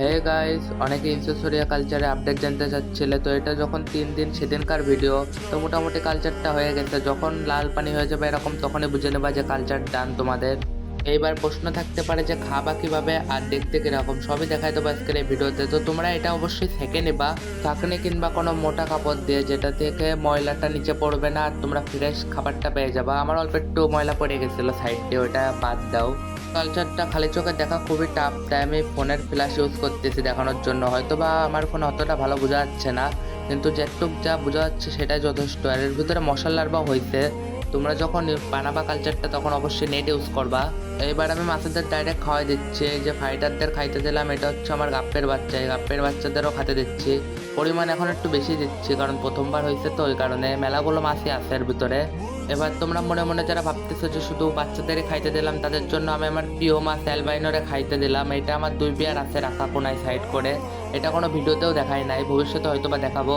Hey guys, অনেকে ইনসোসরিয়া কালচারে update জানতে চাচ্ছিলে। তো এটা যখন 3 দিন সেদিনকার ভিডিও, তো মোটামুটি কালচারটা হয়ে গেছে। যখন লাল পানি হয়ে যাবে এরকম তখনই বুঝে নেবা যে কালচার ডান তোমাদের। এইবার প্রশ্ন থাকতে পারে যে খাবা কিভাবে আর দেখতে কিরকম, সবই দেখাই দেবো আজকের এই ভিডিওতে। তো তোমরা এটা অবশ্যই সেঁকে নেবা ছাঁকনি কিংবা কোনো মোটা কাপড় দিয়ে, যেটা থেকে ময়লাটা নিচে পড়বে না আর তোমরা ফ্রেশ খাবারটা পেয়ে যাবা। আমার অল্প একটু ময়লা পড়ে গেছিলো সাইড দিয়ে, ওটা বাদ দাও। কালচারটা খালি চোখে দেখা খুবই টাফ, তাই আমি ফোনের ফ্ল্যাশ ইউজ করতেছি দেখানোর জন্য। হয়তো বা আমার ফোন অতটা ভালো বোঝা যাচ্ছে না, কিন্তু যেটুক যা বোঝা যাচ্ছে সেটাই যথেষ্ট। আর এর ভিতরে মশলার বা হয়েছে, তোমরা যখন বানাবা কালচারটা তখন অবশ্যই নেট ইউজ করবা। এইবার আমি মাছেদের ডাইরেক্ট খাওয়াই দিচ্ছি। এই যে ফাইটারদের খাইতে দিলাম, এটা হচ্ছে আমার গাপ্পের বাচ্চা, এই গাপ্পের বাচ্চাদেরও খেতে দিচ্ছি। পরিমাণ এখন একটু বেশি দিচ্ছি, কারণ প্রথমবার হয়েছে তো ওই কারণে। মেলাগুলো মাছই আছে এর ভিতরে। এবার তোমরা মনে মনে যারা ভাবতেছো যে শুধু বাচ্চাদেরই খাইতে দিলাম, তাদের জন্য আমি আমার প্রিয় মাছ অ্যালবাইনোরে খাইতে দিলাম। এটা আমার 2 পেয়ার আছে রাখা কোনায় সাইড করে। এটা কোনো ভিডিওতেও দেখাই নাই, ভবিষ্যতে হয়তো বা দেখাবো।